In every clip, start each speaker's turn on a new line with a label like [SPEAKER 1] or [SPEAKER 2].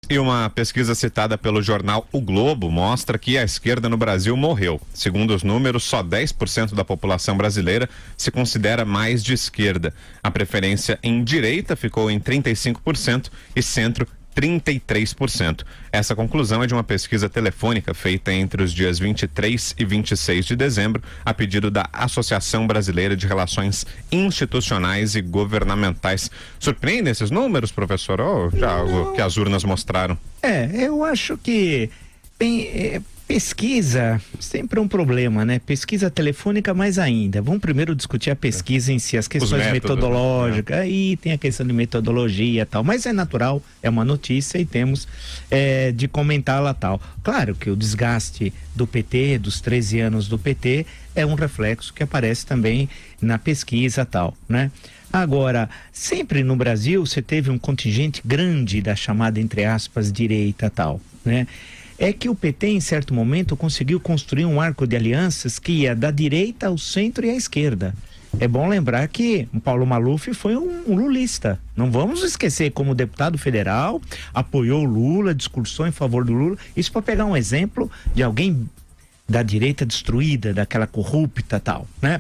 [SPEAKER 1] E uma pesquisa citada pelo jornal O Globo mostra que a esquerda no Brasil morreu. Segundo os números, só 10% da população brasileira se considera mais de esquerda. A preferência em direita ficou em 35% e centro 33%. Essa conclusão é de uma pesquisa telefônica feita entre os dias 23 e 26 de dezembro, a pedido da Associação Brasileira de Relações Institucionais e Governamentais. Surpreendem esses números, professor? Ou já algo que as urnas mostraram?
[SPEAKER 2] Eu acho que pesquisa sempre é um problema, né? Pesquisa telefônica mais ainda. Vamos primeiro discutir a pesquisa em si, as questões metodológicas, né? Aí tem a questão de metodologia e tal, mas é natural, é uma notícia e temos de comentá-la tal. Claro que o desgaste do PT, dos 13 anos do PT, é um reflexo que aparece também na pesquisa tal, né? Agora, sempre no Brasil você teve um contingente grande da chamada, entre aspas, direita tal, né? É que o PT, em certo momento, conseguiu construir um arco de alianças que ia da direita ao centro e à esquerda. É bom lembrar que o Paulo Maluf foi um lulista. Não vamos esquecer, como deputado federal, apoiou o Lula, discursou em favor do Lula. Isso para pegar um exemplo de alguém da direita destruída, daquela corrupta tal, né?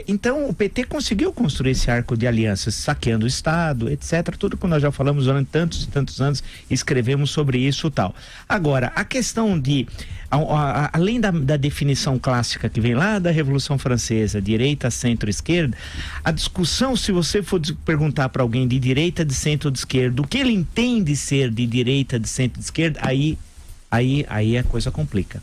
[SPEAKER 2] Então o PT conseguiu construir esse arco de alianças, saqueando o Estado, etc. Tudo que nós já falamos durante tantos e tantos anos, escrevemos sobre isso tal. Agora, a questão de, além da definição clássica que vem lá da Revolução Francesa, direita, centro, esquerda, a discussão, se você for perguntar para alguém de direita, de centro, de esquerda, o que ele entende ser de direita, de centro, de esquerda, aí a coisa complica.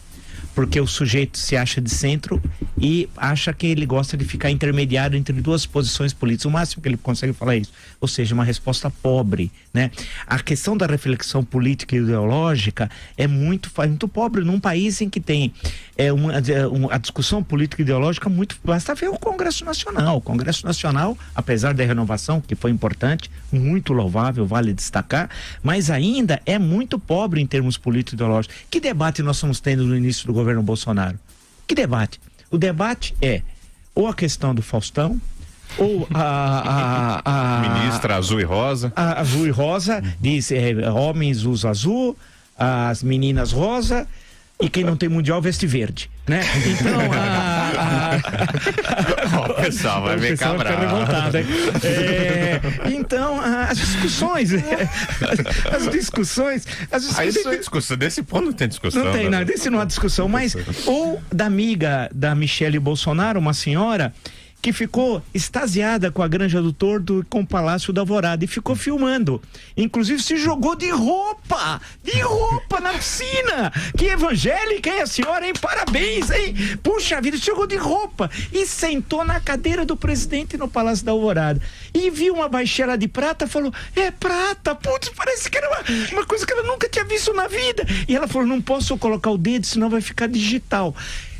[SPEAKER 2] Porque o sujeito se acha de centro e acha que ele gosta de ficar intermediário entre duas posições políticas, o máximo que ele consegue falar é isso, ou seja, uma resposta pobre, né? A questão da reflexão política e ideológica é muito pobre num país em que tem a discussão política e ideológica basta ver o Congresso Nacional. O Congresso Nacional, apesar da renovação, que foi importante, muito louvável, vale destacar, mas ainda é muito pobre em termos políticos e ideológicos. Que debate nós estamos tendo no início do governo Bolsonaro? Que debate? O debate é ou a questão do Faustão, ou a
[SPEAKER 1] ministra azul e rosa.
[SPEAKER 2] A azul e rosa, diz homens usam azul, as meninas rosa, e quem não tem mundial veste verde, né? Então
[SPEAKER 1] o pessoal vai ver cabral.
[SPEAKER 2] Então as discussões
[SPEAKER 1] aí não tem discussão, desse ponto não tem discussão.
[SPEAKER 2] Não tem, desse não há discussão, mas ou da amiga da Michele Bolsonaro, uma senhora que ficou extasiada com a Granja do Tordo e com o Palácio da Alvorada e ficou filmando. Inclusive se jogou de roupa na piscina. Que evangélica, hein, a senhora, hein? Parabéns, hein? Puxa vida, jogou de roupa e sentou na cadeira do presidente no Palácio da Alvorada. E viu uma baixela de prata, falou, é prata, putz, parece que era uma coisa que ela nunca tinha visto na vida. E ela falou, não posso colocar o dedo, senão vai ficar digital.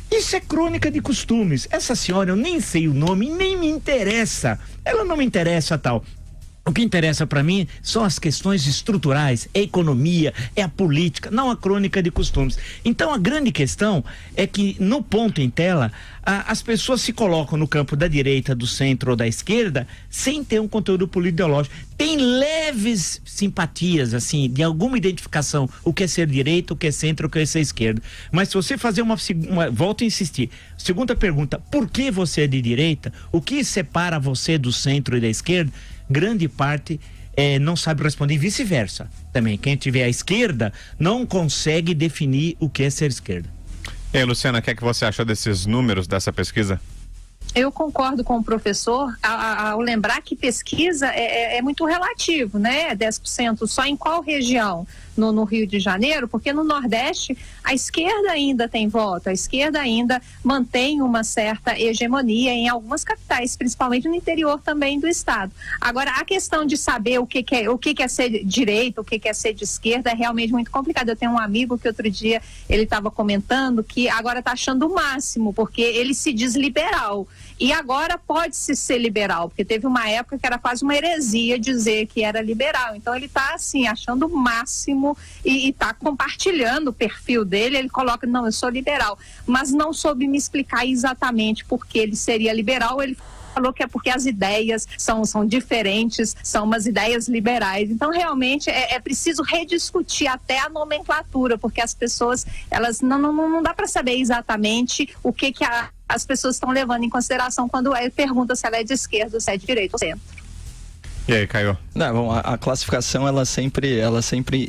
[SPEAKER 2] Isso é crônica de costumes. Essa senhora, eu nem sei o nome, nem me interessa. Ela não me interessa tal. O que interessa para mim são as questões estruturais, é a economia, é a política, não a crônica de costumes. Então a grande questão é que no ponto em tela, as pessoas se colocam no campo da direita, do centro ou da esquerda, sem ter um conteúdo político-ideológico. Tem leves simpatias, assim, de alguma identificação, o que é ser direita, o que é centro, o que é ser esquerda. Mas se você fazer volto a insistir, segunda pergunta, por que você é de direita? O que separa você do centro e da esquerda? Grande parte não sabe responder, e vice-versa também. Quem tiver à esquerda não consegue definir o que é ser esquerda.
[SPEAKER 1] E aí, Luciana, o que é que você achou desses números dessa pesquisa?
[SPEAKER 3] Eu concordo com o professor ao lembrar que pesquisa é muito relativo, né? 10% só em qual região? No Rio de Janeiro, porque no Nordeste a esquerda ainda tem voto, a esquerda ainda mantém uma certa hegemonia em algumas capitais, principalmente no interior também do estado. Agora, a questão de saber o que é ser de direita, o que é ser de esquerda é realmente muito complicado. Eu tenho um amigo que outro dia ele estava comentando que agora está achando o máximo, porque ele se diz liberal. E agora pode-se ser liberal, porque teve uma época que era quase uma heresia dizer que era liberal. Então ele está assim, achando o máximo e está compartilhando o perfil dele. Ele coloca, não, eu sou liberal, mas não soube me explicar exatamente por que ele seria liberal. Ele falou que é porque as ideias são diferentes, são umas ideias liberais. Então, realmente, é preciso rediscutir até a nomenclatura, porque as pessoas, elas não dá para saber exatamente o que as pessoas estão levando em consideração quando pergunta se ela é de esquerda, se é de direita ou centro.
[SPEAKER 1] E aí, Caio?
[SPEAKER 4] Não, bom, a classificação ela sempre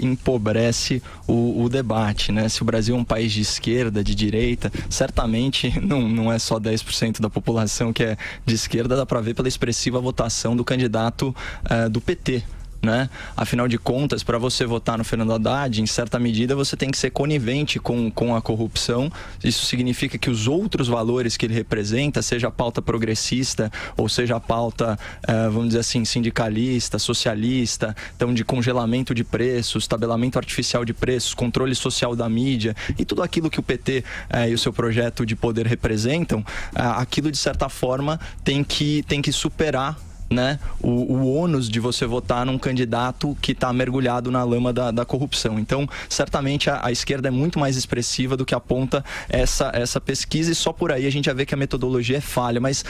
[SPEAKER 4] empobrece o debate, né? Se o Brasil é um país de esquerda, de direita, certamente não é só 10% da população que é de esquerda, dá para ver pela expressiva votação do candidato do PT. Né? Afinal de contas, para você votar no Fernando Haddad, em certa medida você tem que ser conivente com a corrupção. Isso significa que os outros valores que ele representa, seja a pauta progressista ou seja a pauta, vamos dizer assim, sindicalista, socialista, então de congelamento de preços, tabelamento artificial de preços, controle social da mídia e tudo aquilo que o PT e o seu projeto de poder representam, aquilo de certa forma tem que superar, né, o ônus de você votar num candidato que está mergulhado na lama da corrupção. Então, certamente a esquerda é muito mais expressiva do que aponta essa pesquisa, e só por aí a gente já vê que a metodologia é falha. Mas,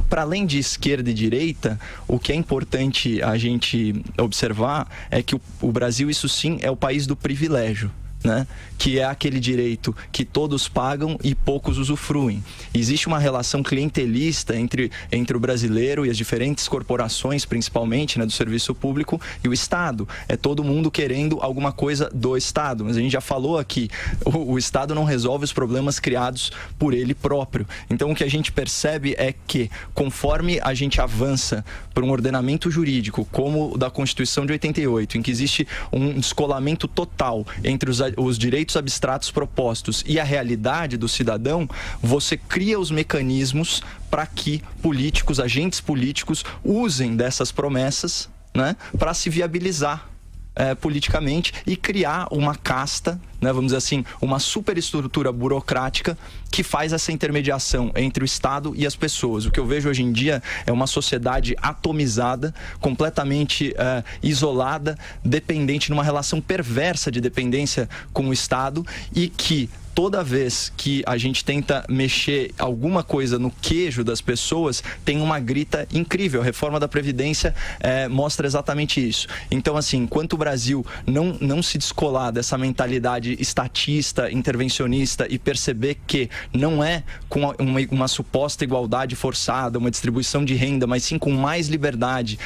[SPEAKER 4] para além de esquerda e direita, o que é importante a gente observar é que o Brasil, isso sim, é o país do privilégio. Né? Que é aquele direito que todos pagam e poucos usufruem. Existe uma relação clientelista entre o brasileiro e as diferentes corporações, principalmente, né, do serviço público, e o Estado. É todo mundo querendo alguma coisa do Estado. Mas a gente já falou aqui, o Estado não resolve os problemas criados por ele próprio. Então o que a gente percebe é que, conforme a gente avança para um ordenamento jurídico, como o da Constituição de 88, em que existe um descolamento total entre os direitos abstratos propostos e a realidade do cidadão, você cria os mecanismos para que políticos, agentes políticos, usem dessas promessas, né, para se viabilizar politicamente e criar uma casta, né, vamos dizer assim, uma superestrutura burocrática que faz essa intermediação entre o Estado e as pessoas. O que eu vejo hoje em dia é uma sociedade atomizada, completamente isolada, dependente, numa relação perversa de dependência com o Estado, e que toda vez que a gente tenta mexer alguma coisa no queijo das pessoas, tem uma grita incrível. A reforma da Previdência mostra exatamente isso. Então, assim, enquanto o Brasil não se descolar dessa mentalidade estatista, intervencionista, e perceber que não é com uma suposta igualdade forçada, uma distribuição de renda, mas sim com mais liberdade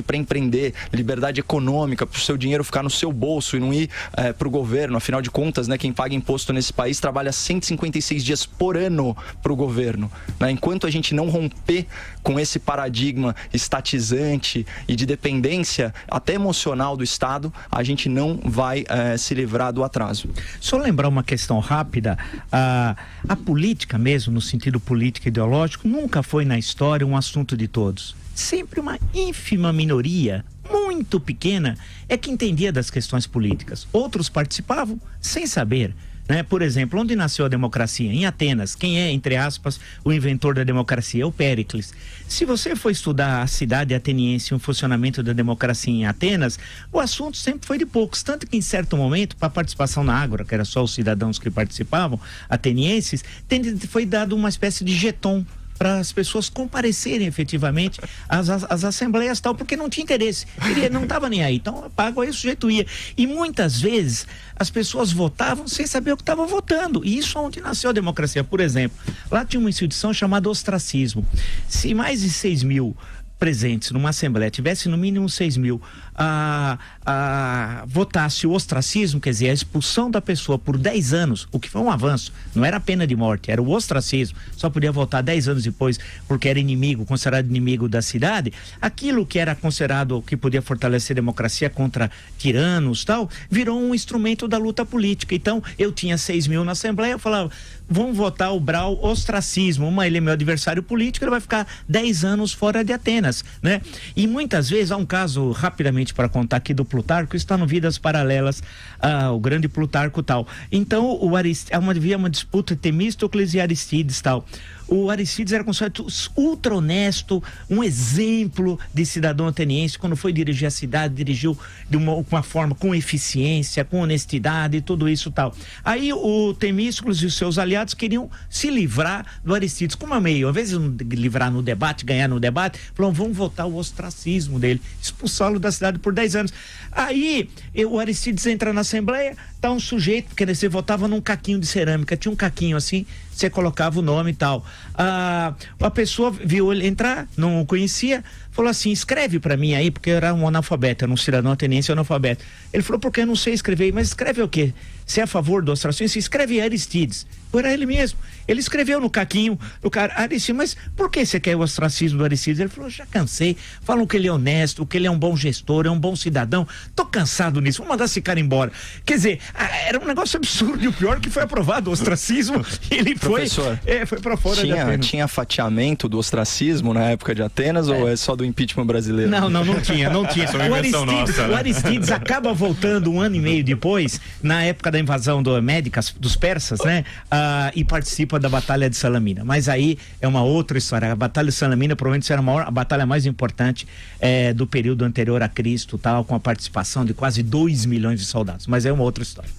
[SPEAKER 4] para empreender, liberdade econômica, para o seu dinheiro ficar no seu bolso e não ir para o governo. Afinal de contas, né, quem paga imposto nesse país trabalha 156 dias por ano para o governo, né? Enquanto a gente não romper com esse paradigma estatizante e de dependência até emocional do Estado, a gente não vai se livrar do atraso.
[SPEAKER 2] Só lembrar uma questão rápida, a política mesmo, no sentido político e ideológico, nunca foi na história um assunto de todos. Sempre uma ínfima minoria, muito pequena, é que entendia das questões políticas. Outros participavam sem saber. Né? Por exemplo, onde nasceu a democracia? Em Atenas. Quem é, entre aspas, o inventor da democracia? É o Péricles. Se você for estudar a cidade ateniense e o funcionamento da democracia em Atenas, o assunto sempre foi de poucos. Tanto que, em certo momento, para a participação na Ágora, que era só os cidadãos que participavam, atenienses, foi dado uma espécie de jeton para as pessoas comparecerem efetivamente às assembleias tal, porque não tinha interesse, não estava nem aí, então pago aí o sujeito ia, e muitas vezes as pessoas votavam sem saber o que estavam votando, e isso é onde nasceu a democracia. Por exemplo, lá tinha uma instituição chamada ostracismo. Se mais de 6 mil presentes numa assembleia tivesse no mínimo 6 mil votasse o ostracismo, quer dizer, a expulsão da pessoa por 10 anos, o que foi um avanço, não era a pena de morte, era o ostracismo, só podia votar 10 anos depois porque era considerado inimigo da cidade. Aquilo que era considerado que podia fortalecer a democracia contra tiranos tal, virou um instrumento da luta política. Então eu tinha 6 mil na assembleia, eu falava, vamos votar o Brau ostracismo, ele é meu adversário político, ele vai ficar 10 anos fora de Atenas, né? E muitas vezes, há um caso rapidamente rapidamente para contar aqui do Plutarco, está no Vidas Paralelas, o grande Plutarco tal. Então, havia uma disputa entre Temístocles e Aristides tal. O Aristides era considerado ultra honesto, um exemplo de cidadão ateniense. Quando foi dirigir a cidade, dirigiu de uma forma com eficiência, com honestidade e tudo isso tal. Aí o Temístocles e os seus aliados queriam se livrar do Aristides. Como é meio, ao invés de livrar no debate, ganhar no debate, falaram, vamos votar o ostracismo dele, expulsá-lo da cidade por 10 anos. Aí o Aristides entra na Assembleia, tá um sujeito, porque você votava num caquinho de cerâmica, tinha um caquinho assim, você colocava o nome e tal. A pessoa viu ele entrar, não o conhecia, falou assim, escreve para mim aí, porque eu era um analfabeto, era um cidadão ateniense analfabeto. Ele falou, porque eu não sei escrever, mas escreve o quê? Você é a favor do ostracismo? Você escreve Aristides. Era ele mesmo. Ele escreveu no caquinho do cara, Aristides, mas por que você quer o ostracismo do Aristides? Ele falou, já cansei. Falam que ele é honesto, que ele é um bom gestor, é um bom cidadão. Tô cansado nisso, vou mandar esse cara embora. Quer dizer, era um negócio absurdo e o pior que foi aprovado o ostracismo. Ele foi pra fora de Atenas.
[SPEAKER 4] Tinha fatiamento do ostracismo na época de Atenas ou é só do impeachment brasileiro?
[SPEAKER 2] Não tinha. O Aristides acaba voltando um ano e meio depois, na época da invasão dos persas, né? E participa da Batalha de Salamina. Mas aí é uma outra história. A Batalha de Salamina provavelmente será a batalha mais importante do período anterior a Cristo, tal, com a participação de quase 2 milhões de soldados. Mas é uma outra história.